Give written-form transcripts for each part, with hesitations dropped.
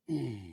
Mm.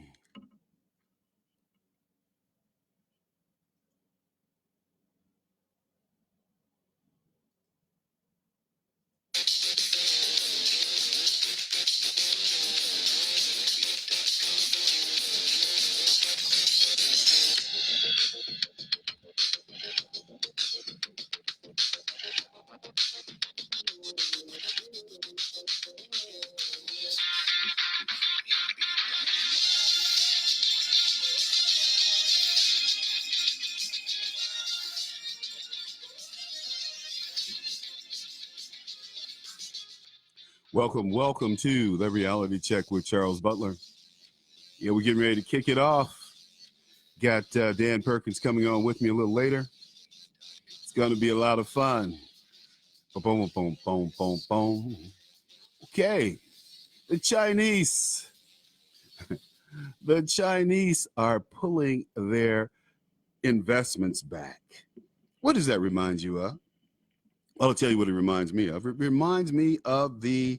Welcome to the Reality Check with Charles Butler. Yeah, we're getting ready to kick it off. Got Dan Perkins coming on with me a little later. It's going to be a lot of fun. Boom, boom, boom, boom, boom. Okay, the Chinese. The Chinese are pulling their investments back. What does that remind you of? Well, I'll tell you what it reminds me of. It reminds me of the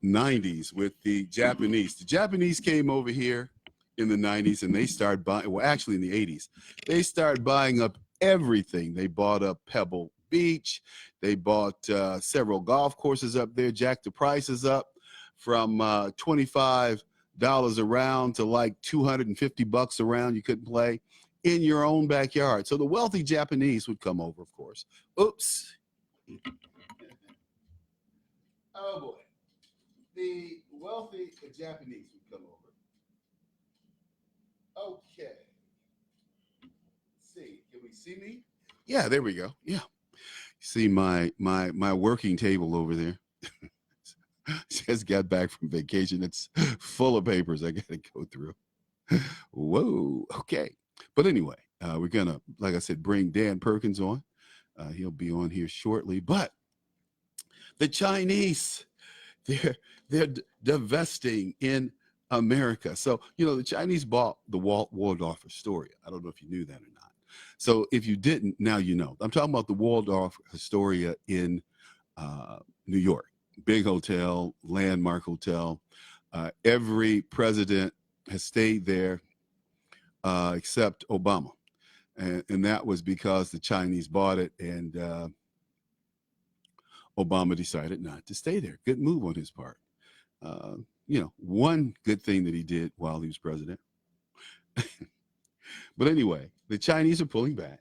90s with the Japanese. The Japanese came over here in the 90s and they started buying, well, actually in the 80s, they started buying up everything. They bought up Pebble Beach. They bought several golf courses up there, jacked the prices up from $25 a round to like $250 a round. You couldn't play in your own backyard. So the wealthy Japanese would come over, of course. Oops. Oh boy. The wealthy Japanese would come over. Okay. Let's see. Can we see me? Yeah, there we go. Yeah. See my working table over there. Just got back from vacation. It's full of papers I gotta go through. Whoa. Okay. But anyway, we're gonna, like I said, bring Dan Perkins on. He'll be on here shortly. But the Chinese, they're divesting in America. So, the Chinese bought the Waldorf Astoria. I don't know if you knew that or not. So if you didn't, now you know. I'm talking about the Waldorf Astoria in New York. Big hotel, landmark hotel. Every president has stayed there except Obama. And that was because the Chinese bought it and Obama decided not to stay there. Good move on his part. Uh, one good thing that he did while he was president. But anyway, the Chinese are pulling back.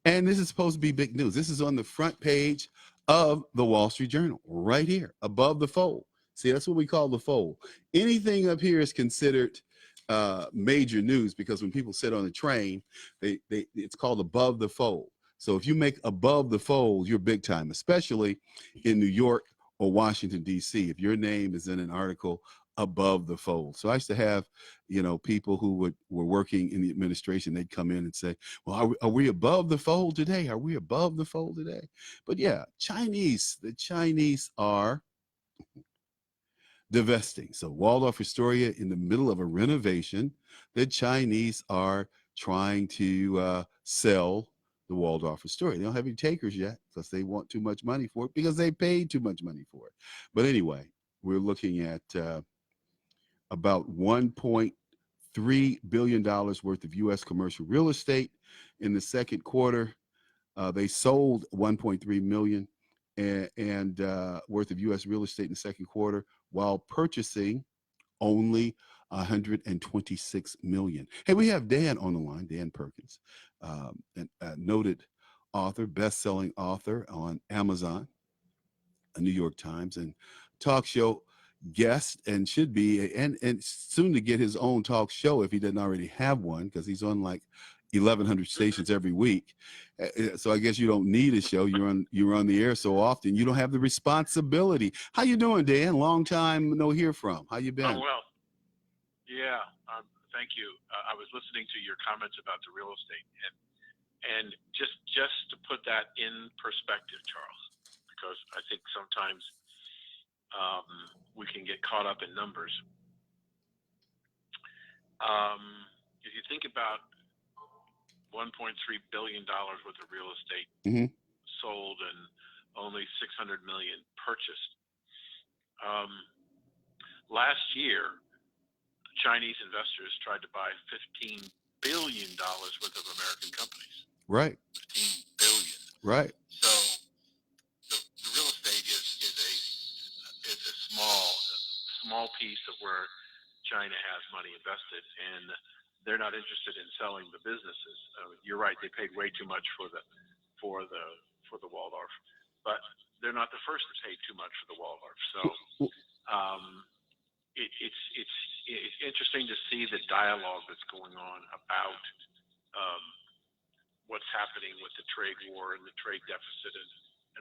And this is supposed to be big news. This is on the front page of the Wall Street Journal, right here, above the fold. See, that's what we call the fold. Anything up here is considered major news because when people sit on a train, it's called above the fold. So if you make above the fold, you're big time, especially in New York or Washington, D.C. If your name is in an article above the fold. So I used to have, people who were working in the administration, they'd come in and say, well, are we above the fold today? Are we above the fold today? But yeah, the Chinese are divesting. So Waldorf Astoria in the middle of a renovation, the Chinese are trying to sell the Waldorf Astoria. They don't have any takers yet because they want too much money for it because they paid too much money for it. But anyway, we're looking at about $1.3 billion worth of U.S. commercial real estate in the second quarter. They sold 1.3 million and worth of U.S. real estate in the second quarter, while purchasing only 126 million. Hey, we have Dan on the line, Dan Perkins, a noted author, best-selling author on Amazon, a New York Times, and talk show guest, and should be, and soon to get his own talk show if he doesn't already have one, because he's on like 1,100 stations every week. So I guess you don't need a show. You're on the air so often. You don't have the responsibility. How you doing, Dan? Long time no hear from. How you been? Oh, well, yeah. Thank you. I was listening to your comments about the real estate, and just to put that in perspective, Charles, because I think sometimes we can get caught up in numbers. If you think about $1.3 billion worth of real estate sold and only 600 million purchased. Last year, Chinese investors tried to buy $15 billion worth of American companies. Right. 15 billion. Right. So the real estate is a small piece of where China has money invested, and they're not interested in selling the businesses. You're right; they paid way too much for the Waldorf, but they're not the first to pay too much for the Waldorf. So it's interesting to see the dialogue that's going on about what's happening with the trade war and the trade deficit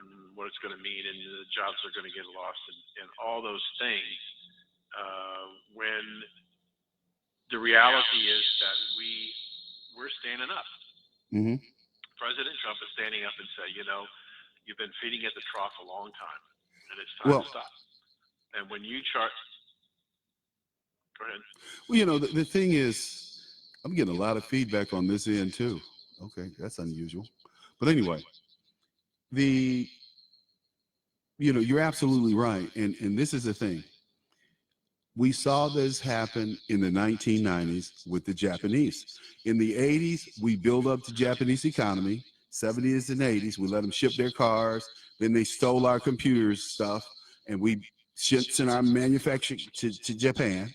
and what it's going to mean, and the jobs are going to get lost, and all those things. When the reality is that we're standing up. Mm-hmm. President Trump is standing up and saying, you've been feeding at the trough a long time, and it's time to stop. And when you chart, go ahead. Well, the thing is, I'm getting a lot of feedback on this end too. Okay, that's unusual. But anyway, you're absolutely right. And this is the thing. We saw this happen in the 1990s with the Japanese. In the 80s, we built up the Japanese economy. 70s and 80s, we let them ship their cars. Then they stole our computers stuff, and we sent our manufacturing to Japan.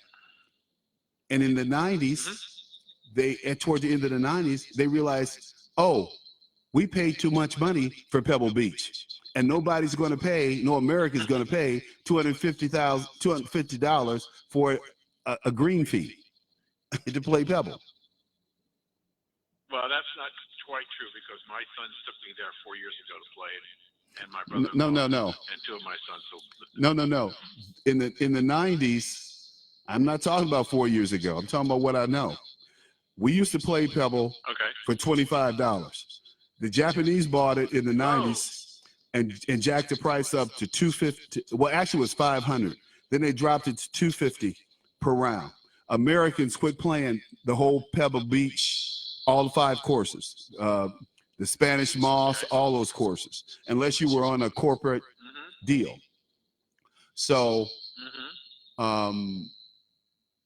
And in the 90s, toward the end of the 90s, they realized, oh, we paid too much money for Pebble Beach. And nobody's going to pay, no American's going to pay $250 for a green fee to play Pebble. Well, that's not quite true, because my sons took me there 4 years ago to play it, and my brother no, and two of my sons. No. In the 90s, I'm not talking about 4 years ago. I'm talking about what I know. We used to play Pebble for $25. The Japanese bought it in the 90s. And jacked the price up to $250. Well, actually, it was $500. Then they dropped it to $250 per round. Americans quit playing the whole Pebble Beach, all 5 courses, the Spanish Moss, all those courses, unless you were on a corporate deal. So, they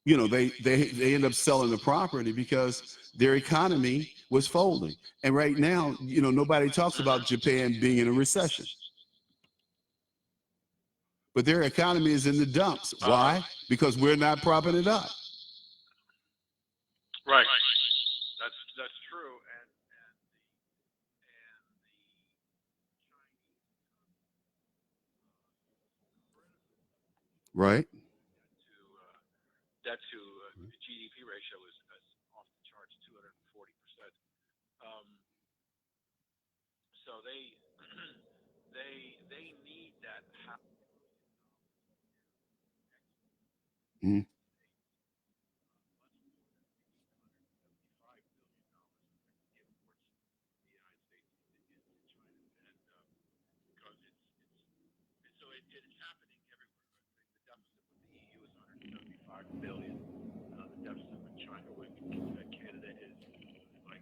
end up selling the property because their economy was folding. And right now, nobody talks about Japan being in a recession. But their economy is in the dumps. Why? Because we're not propping it up. Right. That's true. Right. Debt to GDP ratio is off the charts, 240%. So they need that. Mm-hmm. It's happening everywhere. The deficit with the EU is $175 billion. The deficit with China, with Canada, is like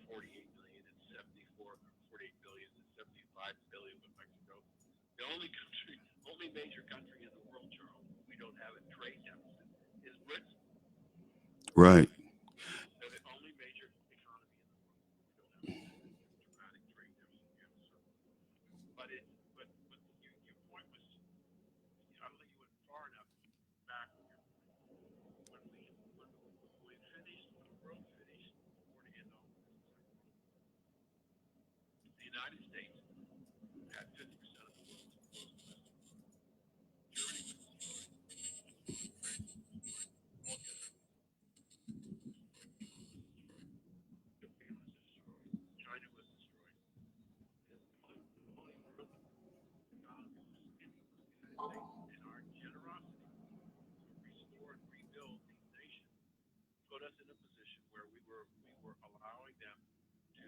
48 billion and 48 billion and 75 billion with Mexico. The only major country in the world, Charles, we don't have a trade deficit is Britain. Right. They're the only major economy in the world. We don't have a dramatic trade deficit. We have a surplus. But your point was, I don't think you went far enough back. When we finished, when the world finished, before the end of the United States had 50% of the world's gross domestic product. Germany was destroyed. France was destroyed. All the other Japan was destroyed. China was destroyed. The only real economy was the United States. And our generosity to restore and rebuild these nations put us in a position where we were allowing them to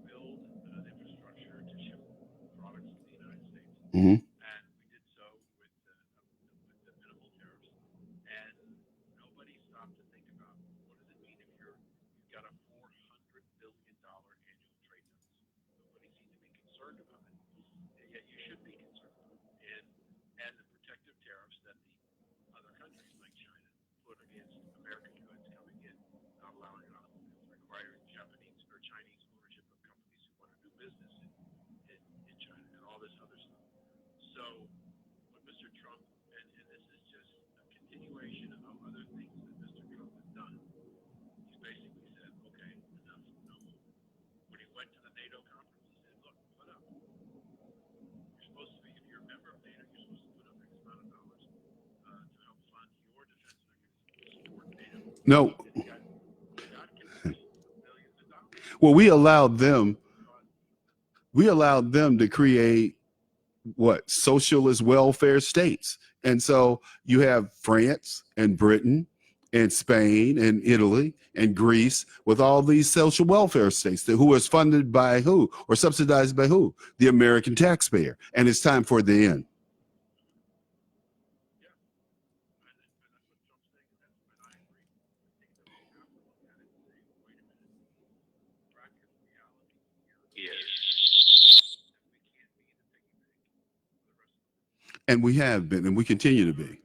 build an infrastructure to ship products to the United States. Mm-hmm. And we did so with the minimal tariffs. And nobody stopped to think about, what does it mean if you've got a $400 billion annual trade deficit? Nobody seemed to be concerned about it. And yet you should be concerned about it. And the protective tariffs that the other countries like China put against what Mr. Trump, and this is just a continuation of other things that Mr. Trump has done. He's basically said, okay, enough, no more. When he went to the NATO conference, he said, look, put up. You're supposed to be, if you're a member of NATO, you're supposed to put up X amount of dollars to help fund your defense mechanism to support NATO. No. And he got convinced of millions of dollars. Well, we allowed them to create what socialist welfare states. And so you have France and Britain and Spain and Italy and Greece with all these social welfare states that who is funded by who or subsidized by who? The American taxpayer. And it's time for the end. Yeah, and that's what Trump's saying, and I agree. I think that we have to look at it and say, wait a minute, practical reality here is that we can't be the piggy bank for the rest of the world. And we have been, and we continue to be.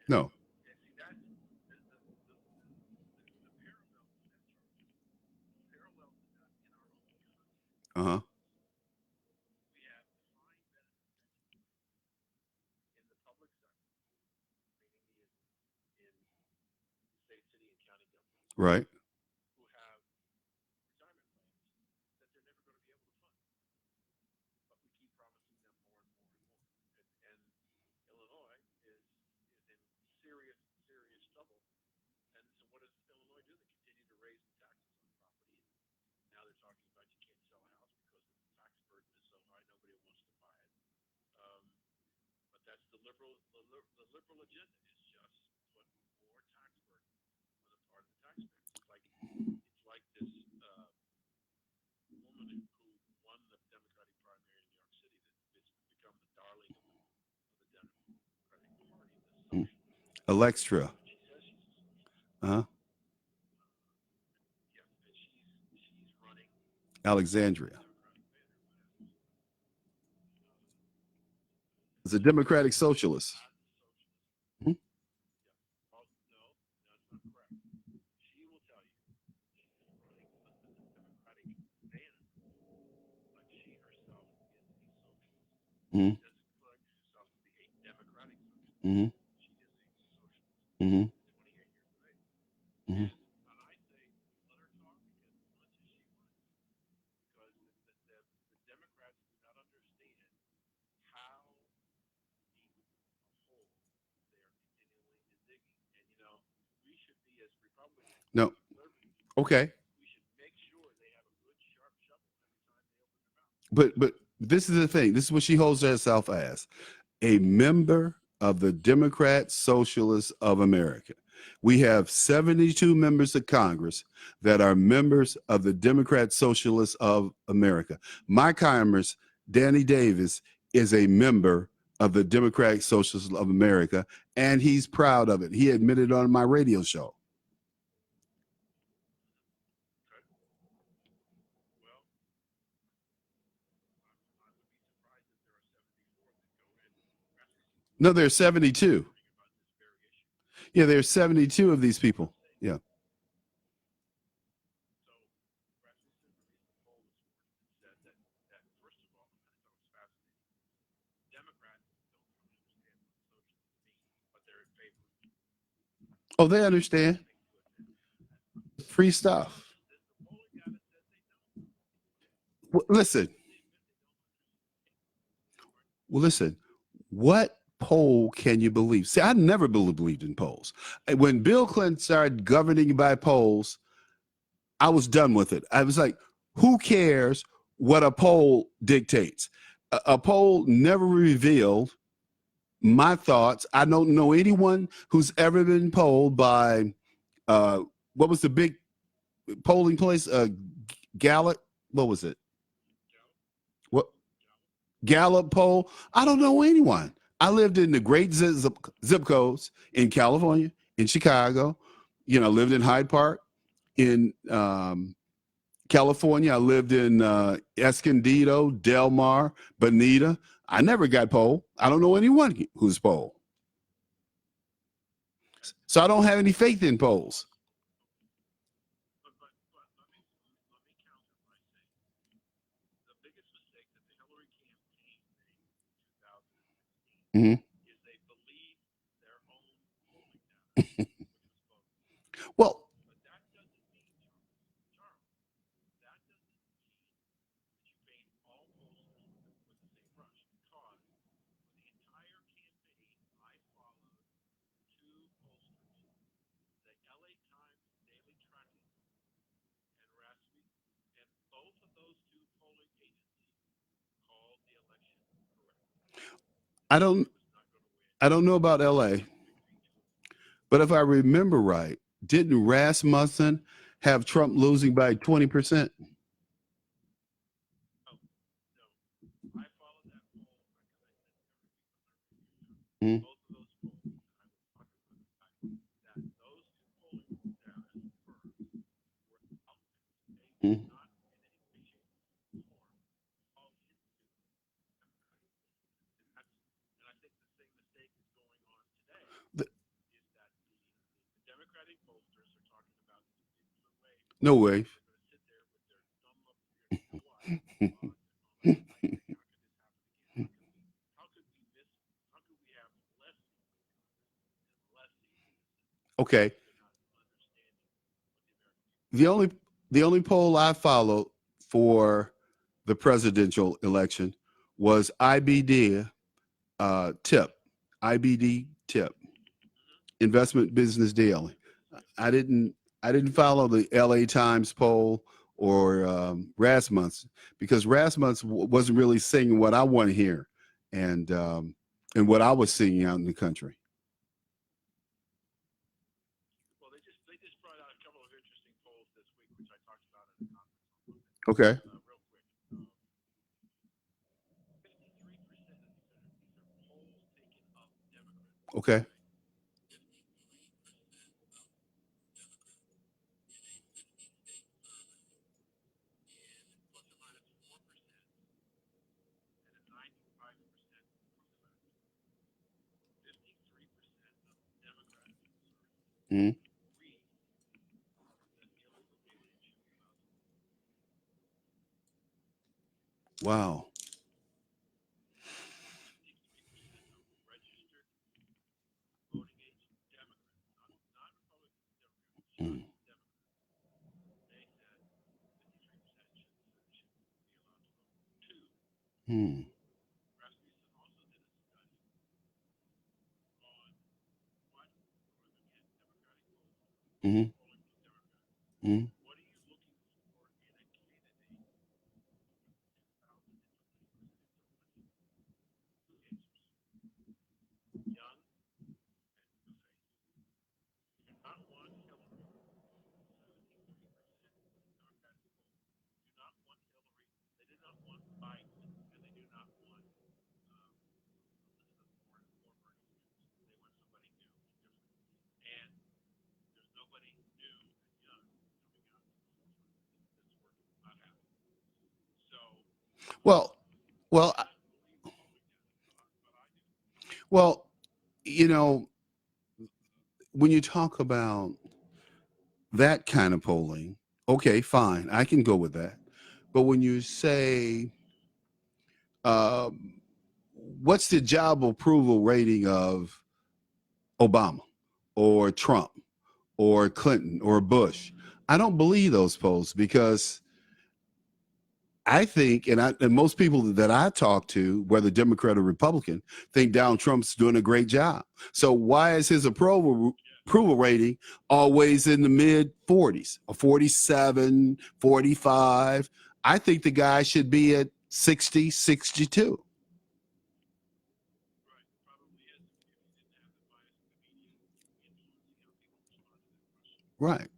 No. And see, that's the parallel to that, Charles. Parallel to that in our own country. Uh-huh. We have defined benefit pension in the public sector, meaning in state, city, and county government, Right. who have retirement plans that they're never going to be able to fund. But we keep promising them more and more and more. And Illinois is in serious, serious trouble. And so what does Illinois do? They continue to raise the taxes on property. And now they're talking about you can't sell a house because the tax burden is so high, nobody wants to buy it. But that's the liberal agenda is just put more tax burden on the part of the taxpayers. It's like this woman who won the Democratic primary in New York City that it's become the darling of the Democratic Party, the socialist. Alextra. She says she's a socialist. Uh-huh. Yeah, and she's running Alexandria. Democratic banner. It's a democratic socialist. Not socialist. Hmm? Yeah. Oh, no, that's not correct. She will tell you she's running under the Democratic banner, but she herself is a socialist. Mm-hmm. She doesn't claim herself to be a democratic socialist. Mm-hmm. She is a socialist. Mm-hmm. 28 years of age. Mm-hmm. And I say, let her talk as much as she wants, because the Democrats do not understand how deep a hole they are continually digging. And we should be as Republicans, No. conservatives. Okay. We should make sure they have a good sharp shovel every time they open their mouth. But this is the thing. This is what she holds herself as. A member of the Democrat Socialists of America. We have 72 members of Congress that are members of the Democrat Socialists of America. Mike Heimers, Danny Davis, is a member of the Democratic Socialists of America, and he's proud of it. He admitted on my radio show. Okay. Well, I would be surprised if there are 74 that go in. No, there's 72. About this very issue. Yeah, there's 72 of these people. Yeah. So, Rasmussen released a poll this morning that said that first of all, I thought it was fascinating. Democrats don't really understand what socialism means, but they're in favor of it. Oh, they understand. Free stuff. The polling data says they don't. Well, listen. Well, listen. What poll can you believe? See, I never believed in polls. When Bill Clinton started governing by polls, I was done with it. I was like, who cares what a poll dictates? A poll never revealed my thoughts. I don't know anyone who's ever been polled by, what was the big polling place? Gallup? What was it? What? Gallup poll? I don't know anyone. I lived in the great zip codes in California, in Chicago. Lived in Hyde Park, in California. I lived in Escondido, Del Mar, Bonita. I never got polled. I don't know anyone who's polled. So I don't have any faith in polls. But let me counter by saying the biggest mistake that the Hillary Hmm. is they believe their own polling data, which was bogus. Well, But that doesn't mean, Charles, that doesn't mean that you paint all pollsters with the same brush, because for the entire campaign, I followed two pollsters, the LA Times Daily Tracking and Rasmussen, and both of those two polling agencies called the election correct. I Hillary don't was not going to win. I don't know about Trump LA, had a victory too. but if I remember right, didn't Rasmussen have Trump losing by 20%? Oh, no. I followed that poll because I send it every week on my radio show. Mm-hmm. Both of those polls, and I will talk about the fact that those two polling firms were outfits. They did not, in any way, shape, or form, fall into Democratic polls, and I think the same mistake is going on today. Is that the Democratic pollsters are talking about this big blue wave, No and way. they're going to sit there with their thumb up, you know what, on the side saying, how could this happen again? How could we have less seats in Congress and less seats in the Senate? Okay. Because they're not understanding what the American people The want. only the only poll I followed for the presidential election was IBD tip, IBD tip, investment business daily. Yep. I didn't I didn't follow the LA Times poll or Rasmussen because Rasmussen wasn't really singing what I want to hear and what I was seeing out in the country. Well, they just brought out a couple of interesting polls this week, which I talked about at a conference on Monday. Okay. Real quick, 53%, and these are polls taken of Democrats. Okay. Okay, 53% of Democrats in a 60-state survey, in plus or minus 4%, and a 95% approval rating. 53% of Democrats surveyed Mm-hmm. agree that illegal aliens should be allowed to vote. Wow. 53% of registered voting age Democrats, not Republicans and Democrats, just Mm-hmm. Democrats. They said 53% should be allowed to vote. Two, Mm-hmm. Rasmussen also did a study on what, or again, Democratic pollsters, Mm-hmm. polling with Democrats. Mm-hmm. What are you looking for in a candidate in 2020 presidential election? Two answers: young and new face. They do not want Hillary. 73% of the Democratic poll do not want Hillary. They do not want Biden, and they do not want um, Elizabeth Warren or Bernie Sanders. They want somebody new and different. And there's nobody new and young coming out to the forefront that's working. Not happening. So Well, you well, may not believe the polling data, but I do. well. You know, when you talk about that kind of polling, okay, fine, I can go with that. But when you say, um, what's the job approval rating of Obama or Trump or Clinton or Bush? I don't believe those polls because I think, and most people that I talk to, whether Democrat or Republican, think Donald Trump's doing a great job. So why is his Yeah. approval rating always in the mid 40s, or 47, 45? I think the guy should be at 60, 62. Right. It probably is if you didn't have the bias of the media influencing how people respond to that question. Right.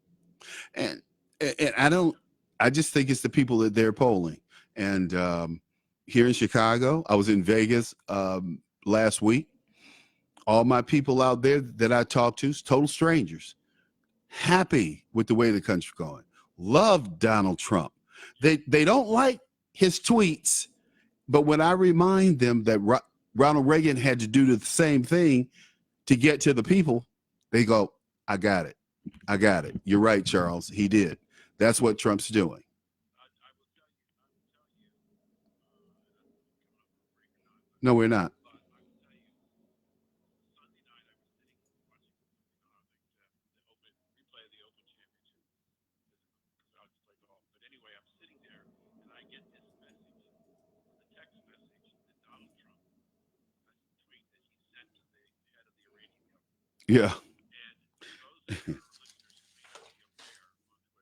And and I don't. I just think it's the people that they're polling. And here in Chicago, I was in Vegas last week. All my people out there that I talked to, total strangers, happy with the way the country's going. Love Donald Trump. Yeah. They don't like his tweets, but when I remind them that Ronald Reagan had to do the same thing to get to the people, they go, "I got it. I got it. You're right, Charles. He did. That's what Trump's doing." I will tell you. I will tell you. And I don't know if we're coming up on a break or not, No, we're not. but I will tell you. Yeah. And for those of your listeners who may not be aware on Twitter,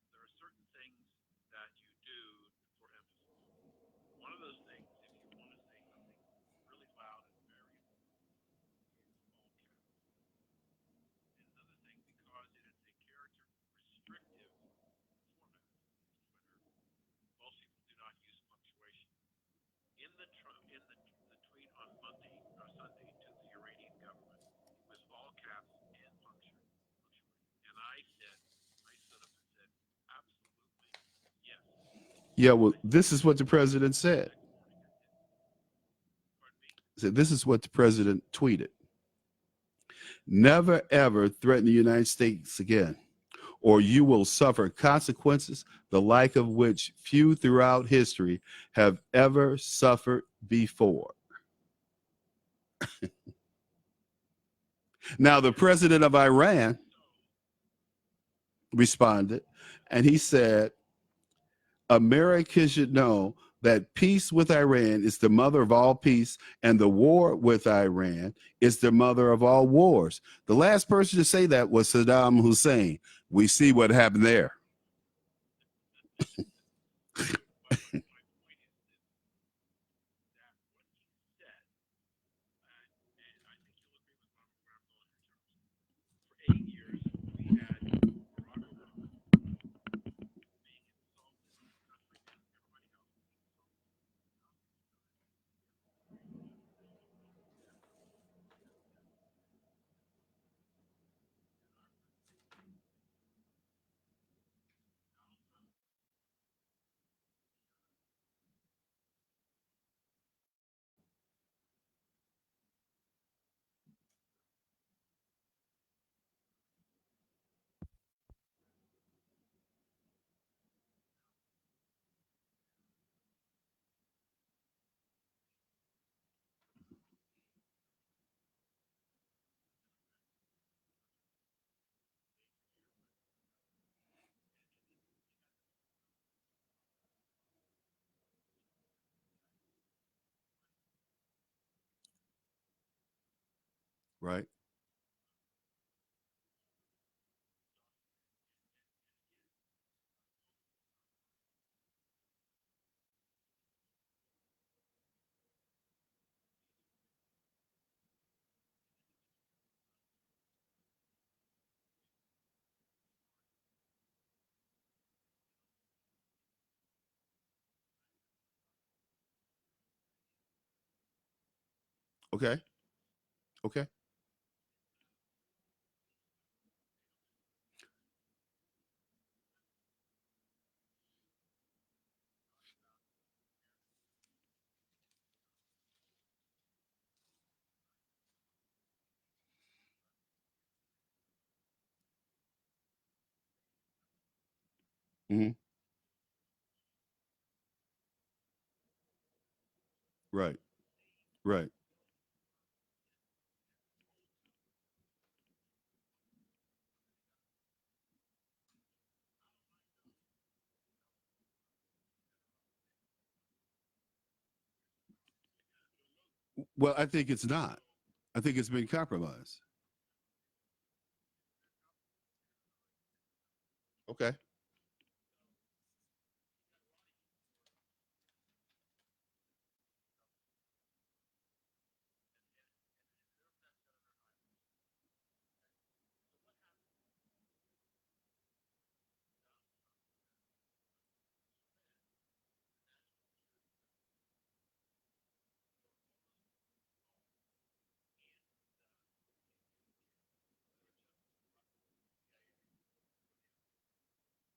there are certain things that you do for emphasis. One of those things, if you want to say something really loud and very important, use all caps. And another thing, because it is a character restrictive format, because Twitter, most people do not use punctuation. In the tweet on Monday or Sunday to the Iranian government, it was all caps and punctuation. And I stood up and said, absolutely, yes. Yeah. And Well, I this is tweeted what the president the said. next morning. I did. Pardon me? So this is what the president tweeted. Never ever threaten the United States again, or you will suffer consequences the like of which few throughout history have ever suffered before. Now, the And president of Iran so, responded, and he said, America should know that peace with Iran is the mother of all peace, and the war with Iran is the mother of all wars. The last person to say that was Saddam Hussein. We see what happened there. my point is this, that what he said, and I think you'll agree with where I'm going here, Charles. For 8 years, we had Barack Obama being insulted in the country, and everybody else being insulted. Now it's time for everybody to step up and get a sense that what we need and our president needs to do is outside of beyond Right. and again, focus on these are things that an individual cannot say with authority and also integrity. And I have decided that in the future, I Okay. will do this. Okay. And these they don't have to be presidential speeches. We talk about American history. We talk about politics. And I have decided that I will give a message Hmm. which Right. aims Right. at holding somebody got to say this. I don't like Donald Trump. Donald Trump sucks. Get him out of there. Here's the problem. You'll know this. Well, I think it's not. So I think it's been compromised. it's been compromised. Here's how I see it. Okay. So he got a lot of heat for South Korea, and their best senator Ives. Okay. So what happened when Donald Trump said I'm going to suspend the national security clearance for almost all and the clearance of Russia, CIA, for the FBI.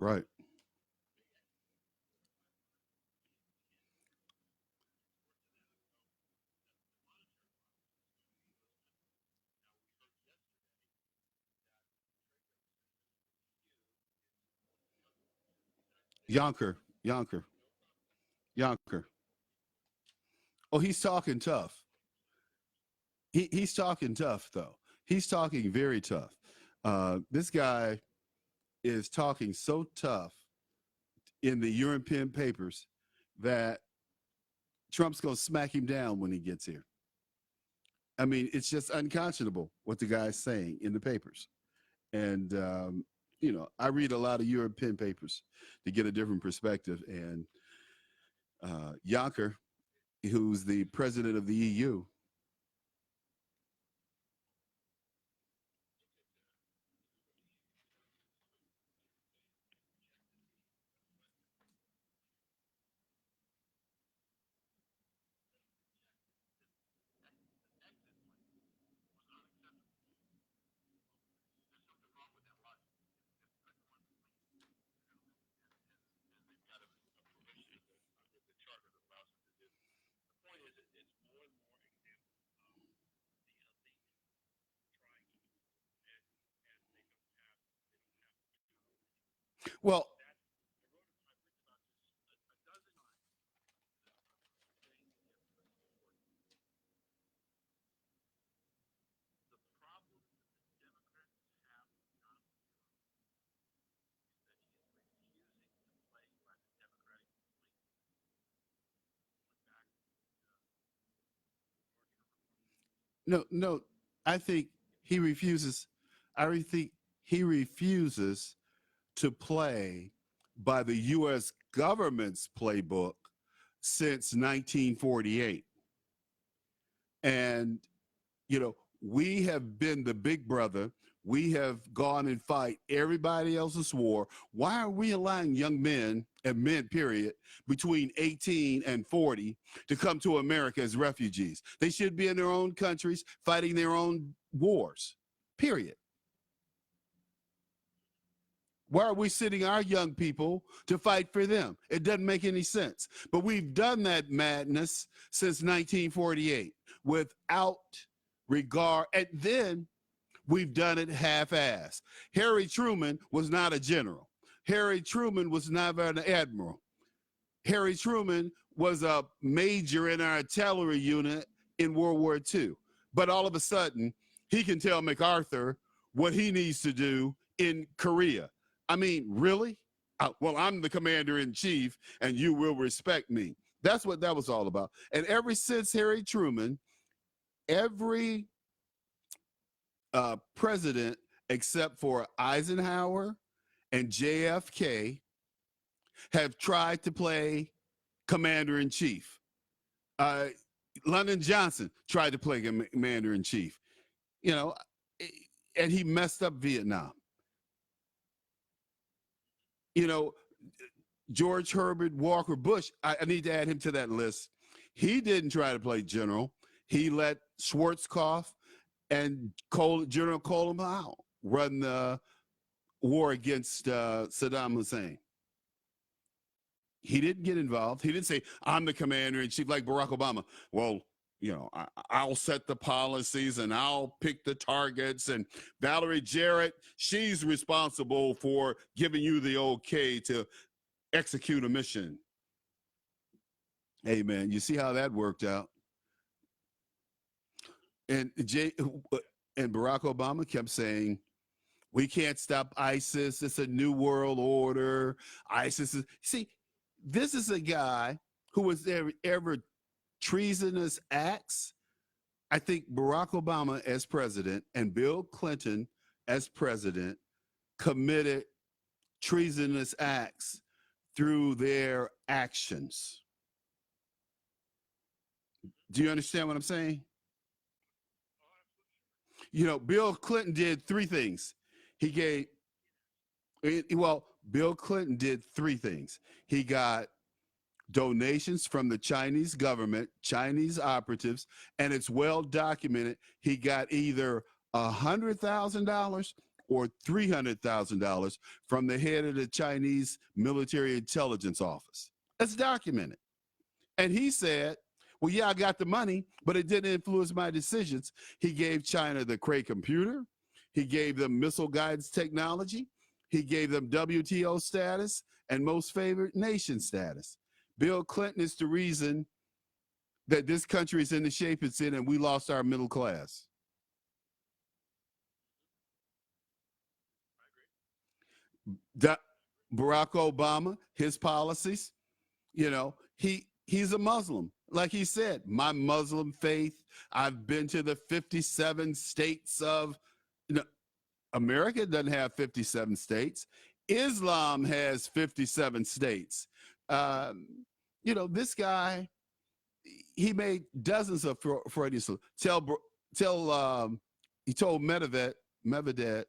Right. Yonker. Yonker. Yonker. Oh, he's talking tough. He's talking tough though. He's talking very tough. This guy is talking so tough in the European papers that Trump's going to smack him down when he gets here. I mean, it's just unconscionable what the guy's saying in the papers. And, I read a lot of European papers to get a different perspective. And Juncker, who's the president of the EU, well, no, no, I think he refuses. Think he refuses to play by the U.S. government's playbook since 1948. And, we have been the big brother. We have gone and fight everybody else's war. Why are we allowing young men and men, period, between 18 and 40 to come to America as refugees? They should be in their own countries fighting their own wars, period. Why are we sending our young people to fight for them? It doesn't make any sense. But we've done that madness since 1948 without regard. And then we've done it half-assed. Harry Truman was not a general. Harry Truman was not an admiral. Harry Truman was a major in our artillery unit in World War II. But all of a sudden, he can tell MacArthur what he needs to do in Korea. I mean, really? Well, I'm the commander in chief and you will respect me. That's what that was all about. And ever since Harry Truman, every president except for Eisenhower and JFK have tried to play commander in chief. Lyndon Johnson tried to play commander in chief, and he messed up Vietnam. George Herbert Walker Bush, I need to add him to that list. He didn't try to play general. He let Schwarzkopf and General Colin Powell run the war against Saddam Hussein. He didn't get involved. He didn't say, I'm the commander in chief like Barack Obama. Well, I'll set the policies and I'll pick the targets. And Valerie Jarrett, she's responsible for giving you the okay to execute a mission. Hey, man, you see how that worked out? And Barack Obama kept saying, we can't stop ISIS. It's a new world order. ISIS is, see, this is a guy who was ever treasonous acts. I think Barack Obama as president and Bill Clinton as president committed treasonous acts through their actions. Do you understand what I'm saying? Bill Clinton did three things. Bill Clinton did three things. He got donations from the Chinese government, Chinese operatives, and it's well documented. He got either $100,000 or $300,000 from the head of the Chinese military intelligence office. That's documented. And he said, well, yeah, I got the money, but it didn't influence my decisions. He gave China the Cray computer. He gave them missile guidance technology. He gave them WTO status and most favored nation status. Bill Clinton is the reason that this country is in the shape it's in and we lost our middle class. Barack Obama, his policies, he's a Muslim. Like he said, my Muslim faith, I've been to the 57 states of, America doesn't have 57 states. Islam has 57 states. This guy, he made dozens of Freudian he told Medvedev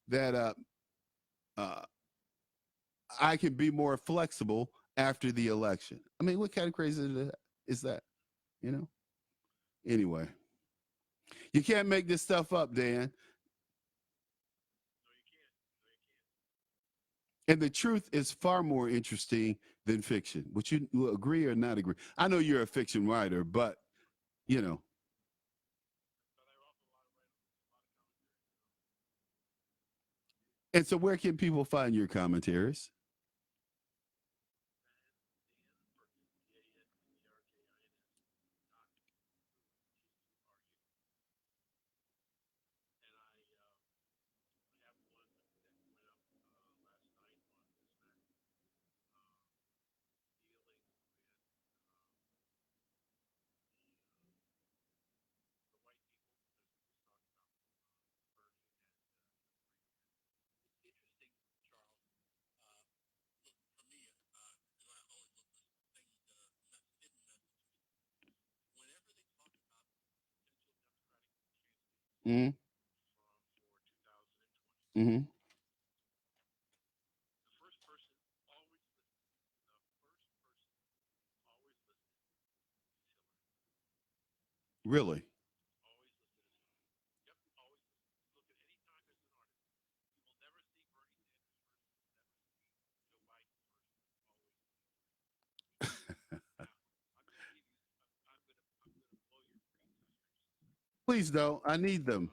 that uh, I can be more flexible after the election. I mean, what kind of crazy is that? Anyway, you can't make this stuff up, Dan. And the truth is far more interesting than fiction. Would you agree or not agree? I know you're a fiction writer, but you know. And so, where can people find your commentaries? Mm-hmm. Mm-hmm. Really? Please don't. I need them.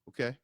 Okay.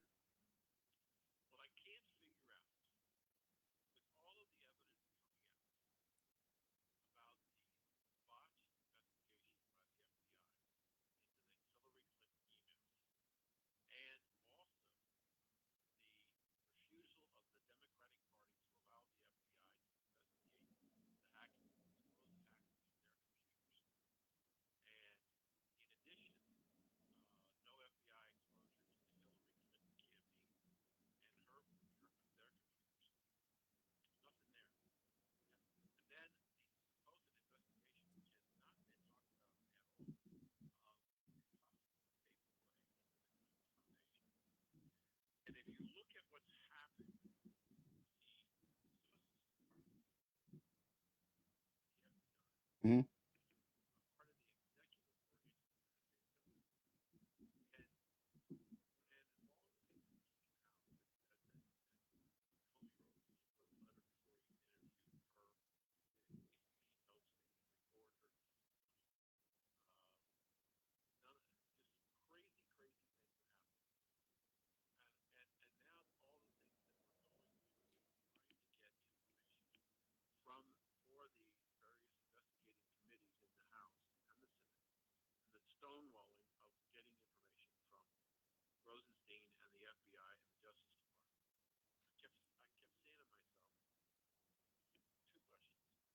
Mm-hmm.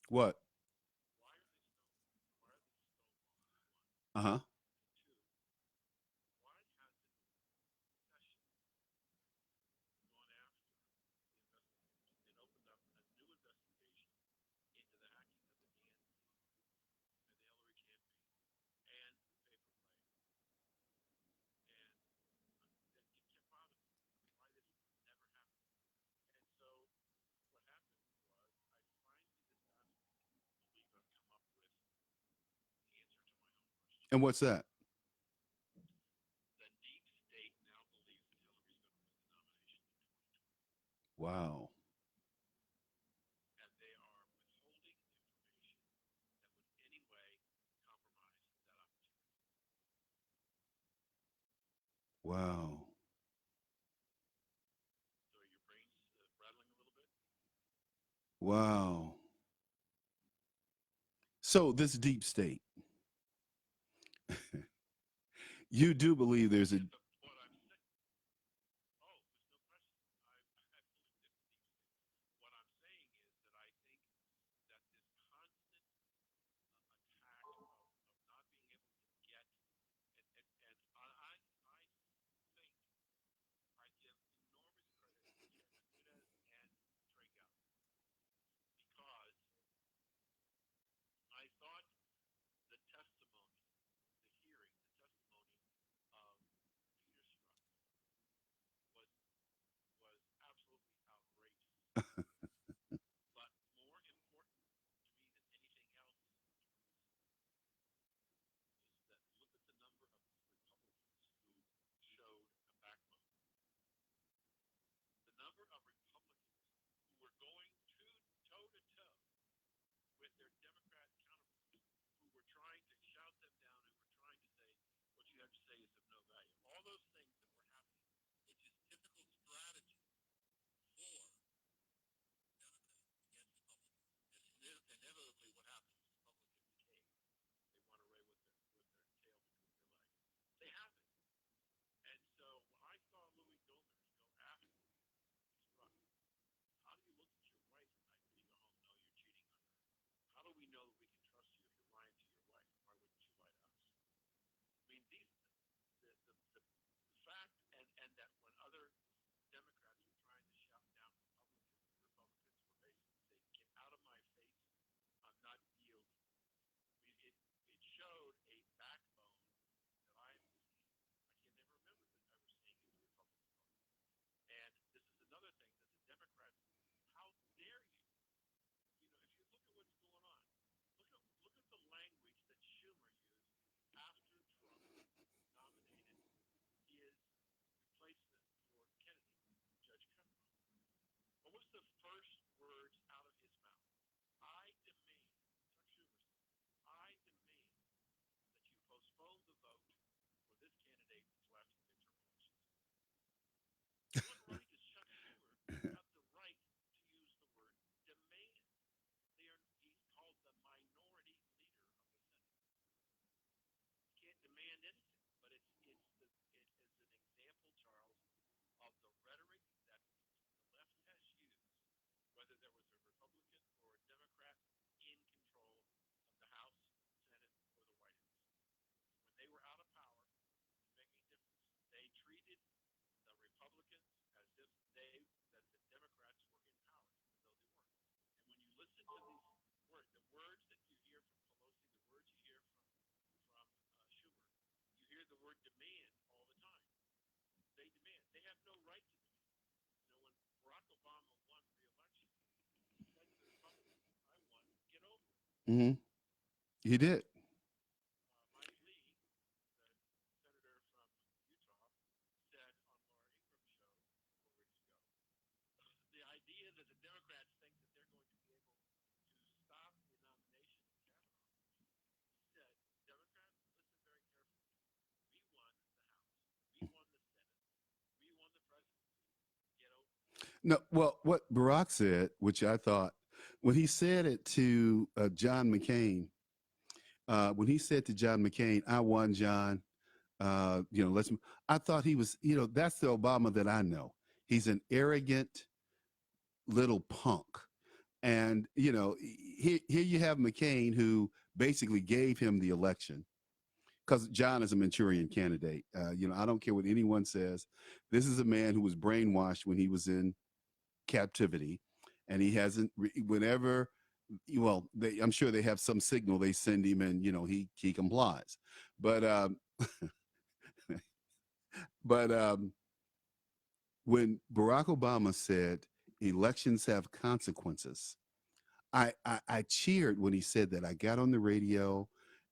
What? Uh huh. And what's that? The deep state now believes that Hillary's going to win the nomination in 2020, Wow. and they are withholding information that would in any way compromise that opportunity. Wow. So your brain's rattling a little bit. Wow. So this deep state, you do believe there's a Yeah, but what I'm saying, oh, there's no question. I believe there's a deep state. What I'm saying is that I think that this constant attack of not being able to get and I think I give enormous credit to Chairman Nunes and Trey Gowdy because I thought the testimony, the hearing, the testimony of Peter Strzok was was absolutely outrageous. But more important to me than anything else, Charles, is that look at the number of Republicans who showed a backbone. The number of Republicans who were going toe to toe with their Democrat counterparts, who were trying to shout them down and were trying to say, what you have to say is of no value. All those things that were happening, which is typical strategy for Democrats against Republicans. And inevitably what happens is Republicans cave. They want to lay with their tail between their legs. They haven't. And so when I saw Louis Gohmert go after Strzok, how do you look at your wife at night when you go home? No, you're cheating on her. How do we know that we can trust you if you're lying to your wife? Why wouldn't you lie to us? I mean, the fact and that when other Democrats were trying to shout down Republicans, the Republicans were basically saying, "Get out of my face! I'm not yielding." I mean, it showed a backbone that I've seen. I can never remember ever seeing in the Republican Party. And this is another thing that the Democrats. How dare you? You know, if you look at what's going on, look at the language that Schumer used after Trump nominated his replacement for Kennedy, Judge Kavanaugh. What was the first words out of his mouth? I demand, Chuck Schumer said, I demand that you postpone the vote for this candidate until after the midterm elections. What right does Chuck Schumer have the right to use the word demand? He's called the minority leader of the Senate. You can't demand anything, but it is an example, Charles, of the rhetoric that the left has used, whether there was a Republican or a Democrat in control of the House, Senate, or the White House. When they were out of power, didn't make any difference. They treated the Republicans as if that the Democrats were in power, even though they weren't. And when you listen to these words, the words that you hear from Pelosi, the words you hear from Schumer, you hear the word demand all the time. They demand. They have no right to demand. You know, when Barack Obama won re-election, he said to the Republicans, "I won. Get over it." Mm-hmm. He did. Mike Lee, the senator from Utah, said on Laura Ingraham's show 4 weeks ago, the idea that the Democrats think that they're going to be able to stop the nomination of Kavanaugh. He said, Democrats, listen very carefully. We won the House. We won the Senate. We won the presidency. Get over it. No, well, what Barack said, which I thought, when he said it to John McCain, when he said to John McCain, "I won, John," let's. I thought he was, that's the Obama that I know. He's an arrogant little punk, and here you have McCain, who basically gave him the election because John is a Manchurian candidate. I don't care what anyone says. This is a man who was brainwashed when he was in captivity, and he hasn't. Whenever, well, I'm sure they have some signal they send him, and he complies. But but when Barack Obama said elections have consequences, I cheered when he said that. I got on the radio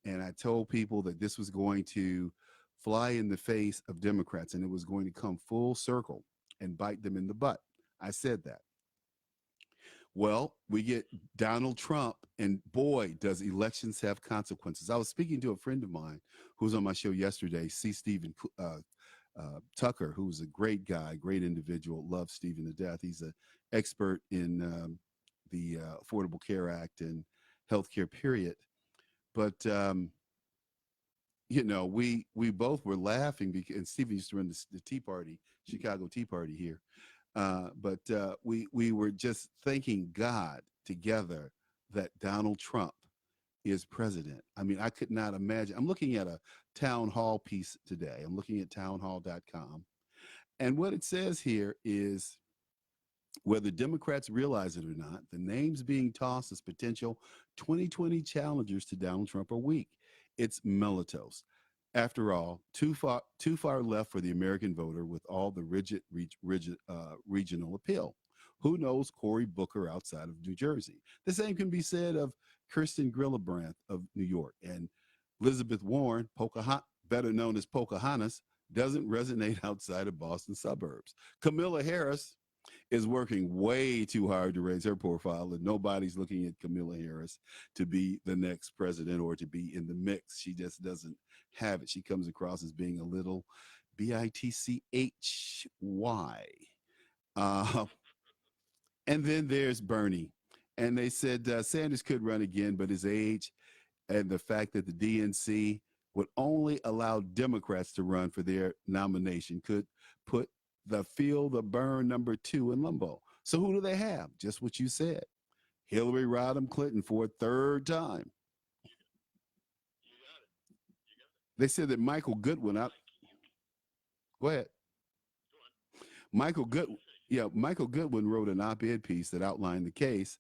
and I told people that this was going to fly in the face of Democrats and it was going to come full circle and bite them in the butt. I said that. Well, we get Donald Trump, and boy, does elections have consequences. I was speaking to a friend of mine who was on my show yesterday, C. Stephen Tucker, who's a great guy, great individual, loves Stephen to death. He's an expert in the Affordable Care Act and healthcare, period. But we both were laughing because and Stephen used to run the Tea Party, Chicago Tea Party here. But we were just thanking God together that Donald Trump is president. I mean, I could not imagine. I'm looking at a town hall piece today. I'm looking at townhall.com. And what it says here is whether Democrats realize it or not, the names being tossed as potential 2020 challengers to Donald Trump are weak. It's Mellitus. After all, too far left for the American voter with all the rigid regional appeal. Who knows Cory Booker outside of New Jersey? The same can be said of Kirsten Gillibrand of New York, and Elizabeth Warren, better known as Pocahontas, doesn't resonate outside of Boston suburbs. Kamala Harris is working way too hard to raise her profile, and nobody's looking at Kamala Harris to be the next president or to be in the mix. She just doesn't have it. She comes across as being a little bitchy. Uh, and then there's Bernie. And they said Sanders could run again, but his age and the fact that the DNC would only allow Democrats to run for their nomination could put the feel the burn #2 in limbo. So who do they have? Just what you said. Hillary Rodham Clinton for a third time. You got it. You got it. They said that Michael Goodwin out. Go ahead. Go on. Michael Good, yeah, Michael Goodwin wrote an op-ed piece that outlined the case,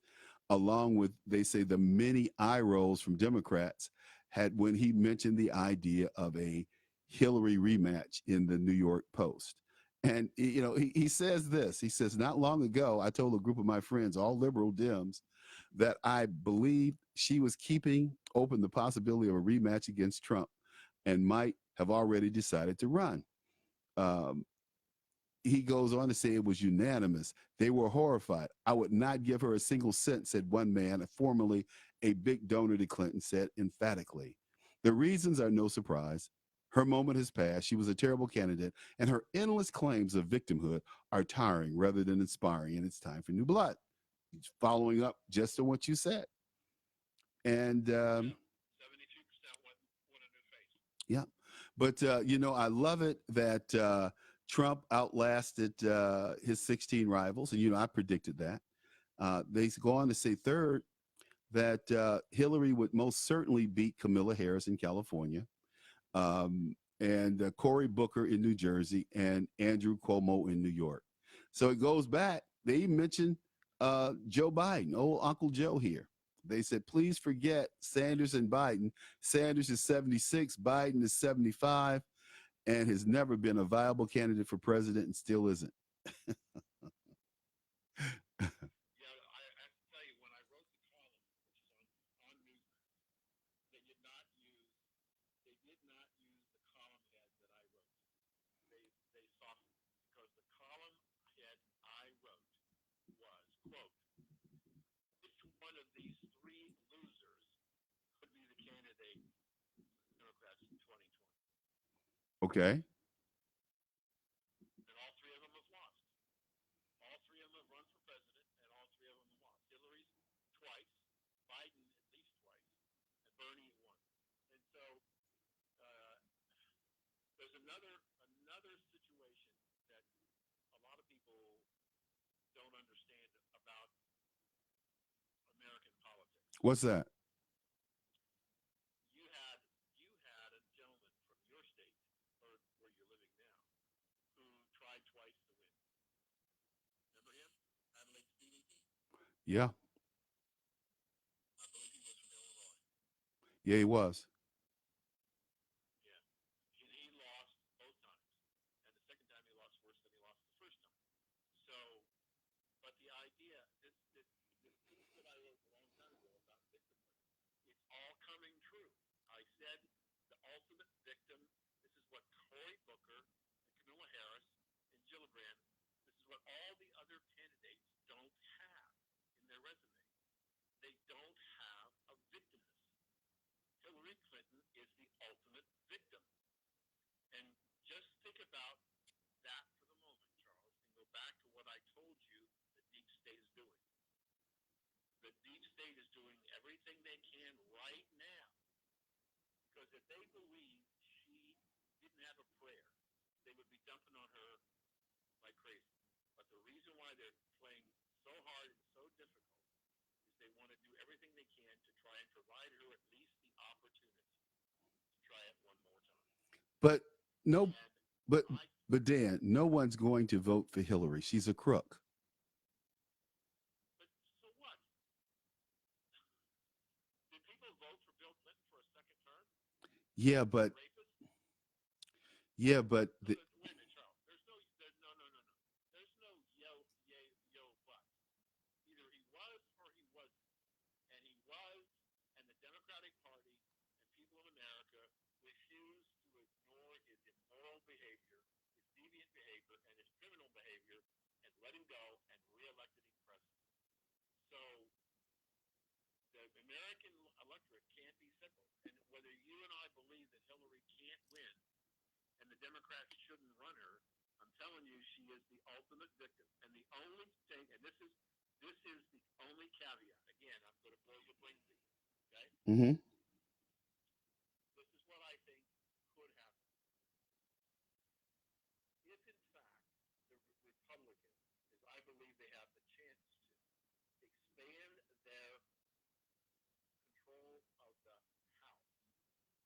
along with they say the many eye rolls from Democrats had when he mentioned the idea of a Hillary rematch in the New York Post. And he says this. He says, not long ago, I told a group of my friends, all liberal Dems, that I believed she was keeping open the possibility of a rematch against Trump and might have already decided to run. Um, he goes on to say it was unanimous. They were horrified. I would not give her a single cent, said one man, formerly a big donor to Clinton, said emphatically. The reasons are no surprise. Her moment has passed. She was a terrible candidate, and her endless claims of victimhood are tiring rather than inspiring, and it's time for new blood. Following up just on what you said. And 72% want a new face. yeah, but I love it that Trump outlasted his 16 rivals, and I predicted that. They go on to say third that Hillary would most certainly beat Kamala Harris in California, and Cory Booker in New Jersey, and Andrew Cuomo in New York. So it goes back. They mentioned Joe Biden, old Uncle Joe here. They said, please forget Sanders and Biden. Sanders is 76, Biden is 75, and has never been a viable candidate for president and still isn't. Yeah, I have to tell you, when I wrote the column, which is on Newsmax, they did not use the column head that I wrote. They softened it because the column head I wrote was, quote, which one of these three losers could be the candidate for Democrats in 2020? Okay. And all three of them have lost. All three of them have run for president, and all three of them have lost. Hillary's twice, Biden at least twice, and Bernie once. And so uh, there's another situation that a lot of people don't understand about American politics. What's that? You had a gentleman from your state, or where you're living now, who tried twice to win. Remember him? Adelaide Stevenson? Yeah. I believe he was from Illinois. Yeah, he was. Yeah. He lost both times. And the second time he lost worse than he lost the first time. So, but the idea, this piece that I wrote a long time ago about victimhood, it's all coming true. I said the ultimate victim. This is what Cory Booker and Camilla Harris and Gillibrand, this is what all the other candidates don't have in their resume. They don't have a victimness. Hillary Clinton is the ultimate victim. And just think about that for the moment, Charles, and go back to what I told you the deep state is doing. The deep state is doing everything they can right now. Because if they believe she didn't have a prayer, they would be dumping on her like crazy. But the reason why they're playing so hard and so difficult is they want to do everything they can to try and provide her at least the opportunity to try it one more time. But no, And but I, but Dan, no one's going to vote for Hillary. She's a crook. but so what? Did people vote for Bill Clinton for a second term? Yeah, but Rapist? yeah, but No, the, wait a minute, Charles. No. There's no yo, but. Either he was or he wasn't. And he was, and the Democratic Party and people of America refused to ignore his immoral behavior, his deviant behavior, and his criminal behavior, and let him go and reelected him president. So the American electorate can't be simple. And whether you and I believe that Hillary can't win and the Democrats shouldn't run her, I'm telling you, she is the ultimate victim. And the only thing, and this is the only caveat. Again, I'm going to blow your brains in. Okay? mm-hmm. This is what I think could happen. If in fact the Republicans, as I believe they have the chance to, expand their control of the House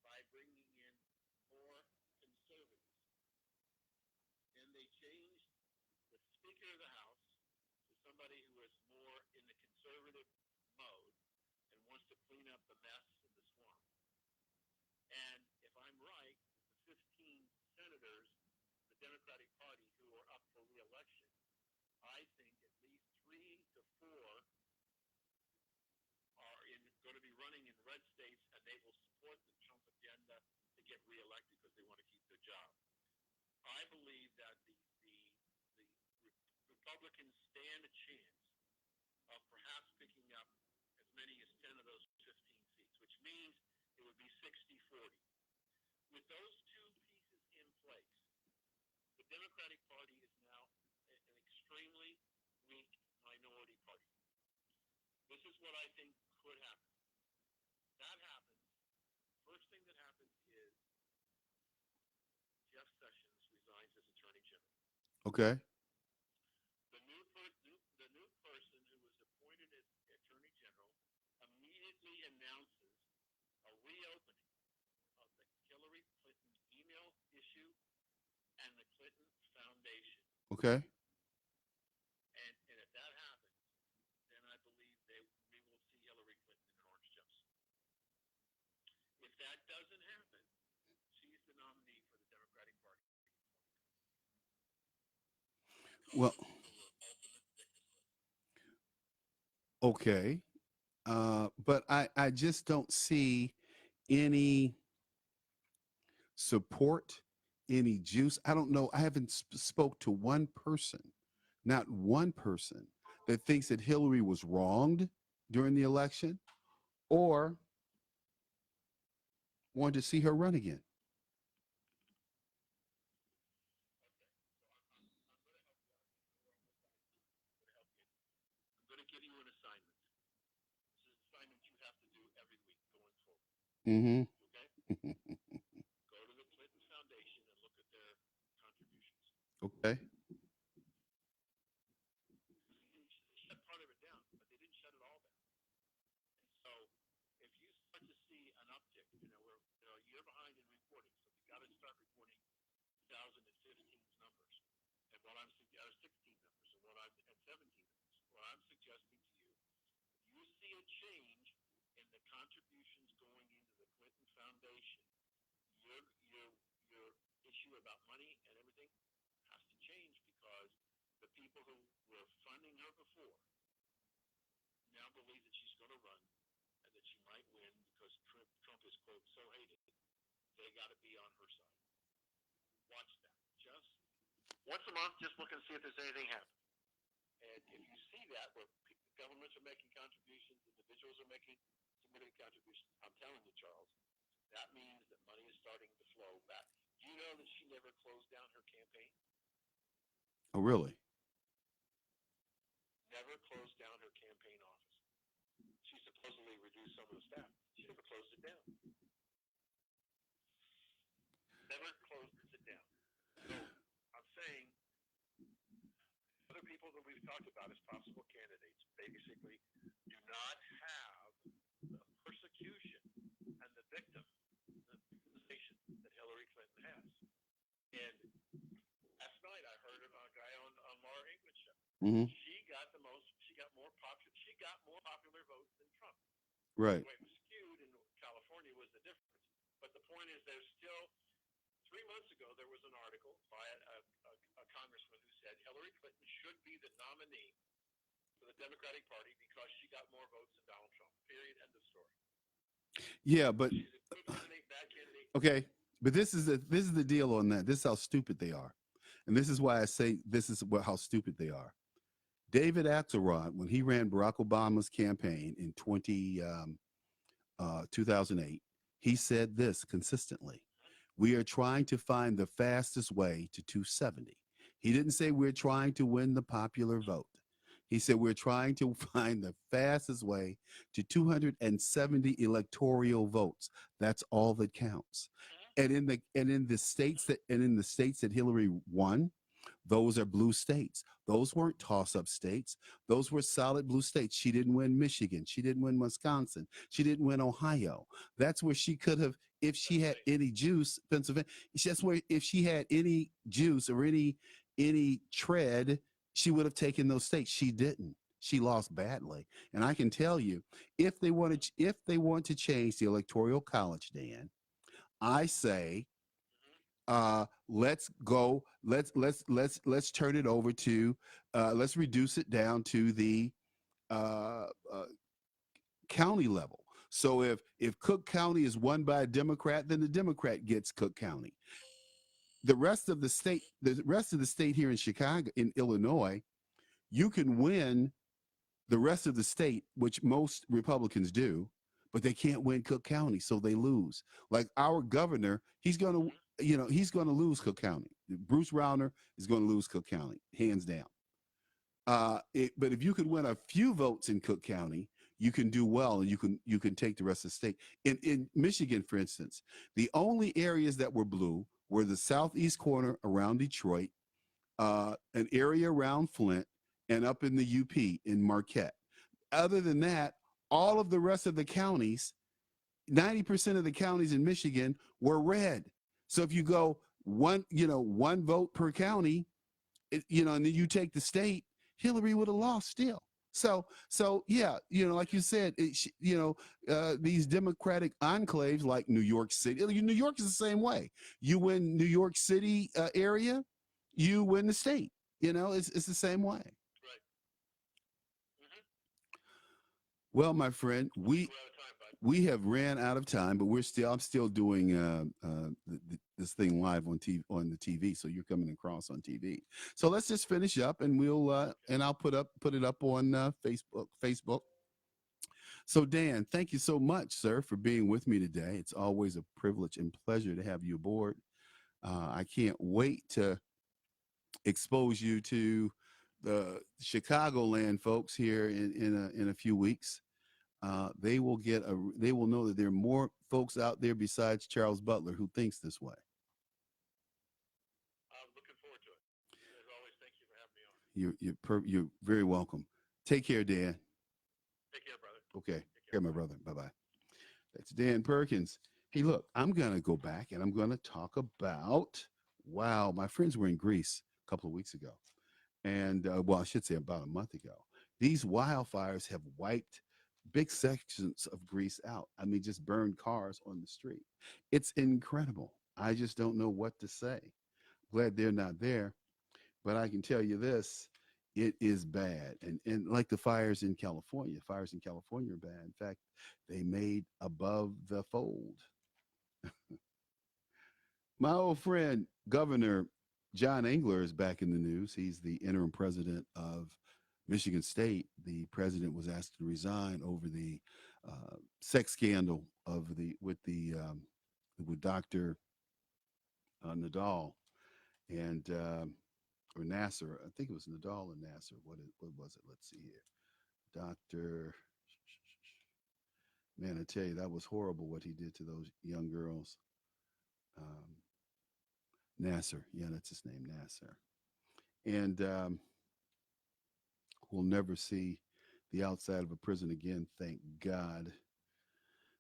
by bringing in more conservatives, and they change the Speaker of the House to somebody who is more in the conservative mode and wants to clean up the mess in the swamp. And if I'm right, the 15 senators, the Democratic Party, who are up for re-election, I think at least 3 to 4 are going to be running in red states, and they will support the Trump agenda to get reelected because they want to keep their job. I believe that the Republicans stand a chance of perhaps picking up as many as 10 of those 15 seats, which means it would be 60-40. With those two pieces in place, the Democratic Party is now an extremely weak minority party. This is what I think could happen. That happens. First thing that happens is Jeff Sessions resigns as Attorney General. Okay. The new person who was appointed as Attorney General immediately announces a reopening of the Hillary Clinton email issue and the Clinton Foundation. Okay. And if that happens, then I believe we will see Hillary Clinton in an orange jumpsuit. If that doesn't happen, she's the nominee for the Democratic Party. Well, okay. But I just don't see any support, any juice. I don't know. I haven't spoke to one person, not one person, that thinks that Hillary was wronged during the election or wanted to see her run again. I'm going to give you an assignment. This is an assignment you have to do every week going forward. Mm-hmm. Okay? Go to the Clinton Foundation and look at their contributions. Okay. They shut part of it down, but they didn't shut it all down. And so, if you start to see an uptick, we're a year behind in reporting, so we got to start reporting 2015's numbers, and what I'm 16 numbers, and what I'm at 17 numbers. What I'm suggesting to you, if you see a change in the contributions going into the Clinton Foundation, your issue about money and everything has to change because the people who were funding her before now believe that she's going to run and that she might win because Trump is, quote, so hated. They got to be on her side. Watch that. Just once a month, just look and see if there's anything happening. And if you see that where governments are making contributions, individuals are making significant contributions, I'm telling you, Charles, that means that money is starting to flow back. Do you know that she never closed down her campaign? Oh, really? Never closed down her campaign office. She supposedly reduced some of the staff. She never closed it down. Never closed it down. So I'm saying other people that we've talked about as possible candidates basically do not have the persecution and the victimization that Hillary Clinton has. And last night I heard a guy on Laura Ingraham's show. Mm-hmm. She got more popular votes than Trump. Right. The way it was skewed in California was the difference. But the point is, there's still 3 months ago there was an article by a congressman who said Hillary Clinton should be the nominee for the Democratic Party because she got more votes than Donald Trump. Period. End of story. Yeah, but She's a good candidate, bad candidate. okay, but this is the deal on that. This is how stupid they are, and this is why I say this is how stupid they are. David Axelrod, when he ran Barack Obama's campaign in 2008, he said this consistently: "We are trying to find the fastest way to 270." He didn't say we're trying to win the popular vote. He said we're trying to find the fastest way to 270 electoral votes. That's all that counts. And in the states that Hillary won, those are blue states. Those weren't toss-up states. Those were solid blue states. She didn't win Michigan. She didn't win Wisconsin. She didn't win Ohio. That's where she could have, if she had any juice, Pennsylvania. That's where, if she had any juice or any tread, she would have taken those states. She didn't. She lost badly. And I can tell you, if they want to change the Electoral College, Dan, I say let's turn it over to let's reduce it down to the county level. So if Cook County is won by a Democrat, then the Democrat gets Cook County. The rest of the state here in Chicago, in Illinois, you can win the rest of the state, which most Republicans do, but they can't win Cook County, so they lose. Like our governor, he's going to lose Cook County. Bruce Rauner is going to lose Cook County, hands down. But if you could win a few votes in Cook County, you can do well, and you can take the rest of the state. In Michigan, for instance, the only areas that were blue were the southeast corner around Detroit, an area around Flint, and up in the UP in Marquette. Other than that, all of the rest of the counties, 90% of the counties in Michigan were red. So if you go one vote per county, and then you take the state, Hillary would have lost still. So yeah, like you said, these Democratic enclaves like New York City. New York is the same way. You win New York City area, you win the state. It's the same way. Right. Mm-hmm. Well, my friend, we have ran out of time, but I'm still doing this thing live on the TV. So you're coming across on TV. So let's just finish up, and I'll put it up on Facebook. So Dan, thank you so much, sir, for being with me today. It's always a privilege and pleasure to have you aboard. I can't wait to expose you to the Chicagoland folks here in a few weeks. They will know that there are more folks out there besides Charles Butler who thinks this way. I'm looking forward to it. As always, thank you for having me on. You're very welcome. Take care, Dan. Take care, brother. Okay. Take care, my brother. Bye-bye. That's Dan Perkins. Hey, look, I'm going to go back and I'm going to talk about, wow, my friends were in Greece a couple of weeks ago. And, I should say about a month ago. These wildfires have wiped big sections of Greece out. I mean, just burned cars on the street. It's incredible. I just don't know what to say. Glad they're not there. But I can tell you this, It is bad. And like the fires in California are bad. In fact, they made above the fold. My old friend, Governor John Engler, is back in the news. He's the interim president of Michigan State. The president was asked to resign over the sex scandal of the with Dr. Nadal and or Nasser. I think it was Nadal and Nasser. What was it? Let's see here. Doctor, man, I tell you, that was horrible what he did to those young girls. Um, Nasser, yeah, that's his name, Nasser. And we'll never see the outside of a prison again, thank God.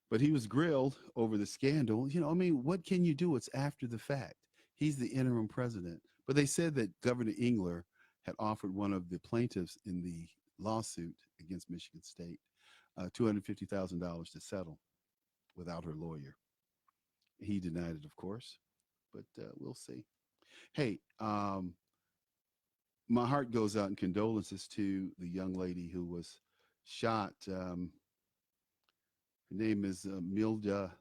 But he was grilled over the scandal. I mean, what can you do? It's after the fact. He's the interim president. But they said that Governor Engler had offered one of the plaintiffs in the lawsuit against Michigan State $250,000 to settle without her lawyer. He denied it, of course, but we'll see. Hey, my heart goes out in condolences to the young lady who was shot. Her name is Milda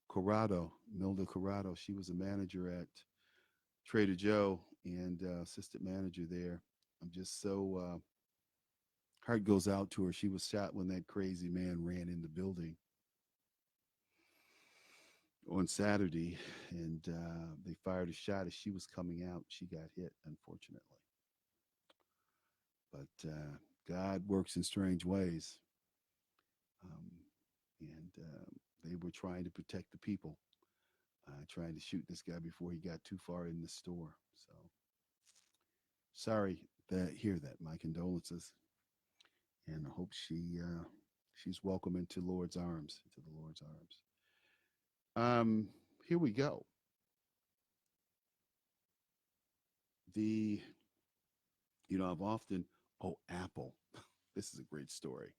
Corrado. Milda Corrado. She was a manager at Trader Joe and assistant manager there. I'm just so heart goes out to her. She was shot when that crazy man ran in the building on Saturday, and they fired a shot as she was coming out. She got hit, unfortunately. But God works in strange ways, um, and they were trying to protect the people, trying to shoot this guy before he got too far in the store. So sorry to hear that. My condolences, and I hope she's welcome into Lord's arms, into the Lord's arms. Here we go. The I've often Apple. This is a great story.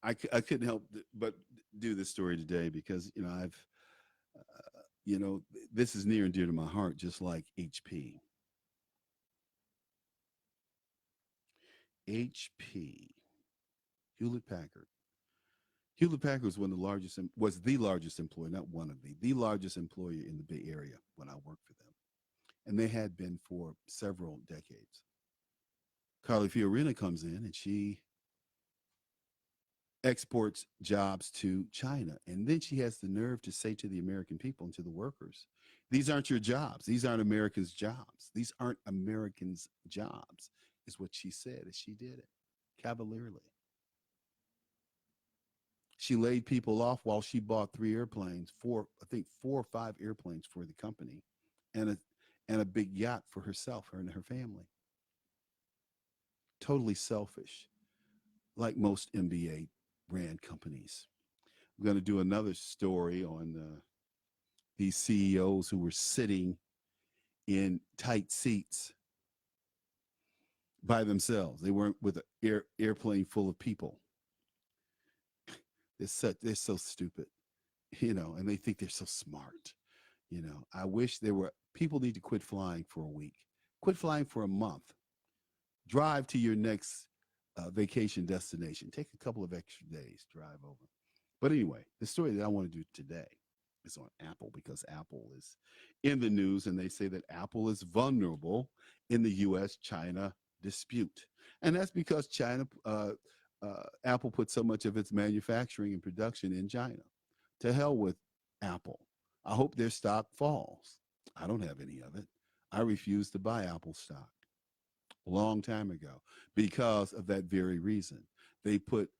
I couldn't help but do this story today because I've this is near and dear to my heart, just like HP. HP, Hewlett Packard. Hewlett Packard was the largest employer, not one of the largest employer in the Bay Area when I worked for them, and they had been for several decades. Carly Fiorina comes in and she exports jobs to China. And then she has the nerve to say to the American people and to the workers, these aren't your jobs. These aren't Americans' jobs. These aren't Americans' jobs, is what she said as she did it cavalierly. She laid people off while she bought I think four or five airplanes for the company and a big yacht for herself, her and her family. Totally selfish, like most MBA brand companies. I'm going to do another story on these CEOs who were sitting in tight seats by themselves. They weren't with an airplane full of people. They're so stupid, and they think they're so smart. I wish people need to quit flying for a week, quit flying for a month, drive to your next vacation destination, take a couple of extra days, drive over. But anyway, the story that I want to do today is on Apple because Apple is in the news and they say that Apple is vulnerable in the U.S. China dispute. And that's because Apple put so much of its manufacturing and production in China. To hell with Apple. I hope their stock falls. I don't have any of it. I refuse to buy Apple stock a long time ago because of that very reason. They put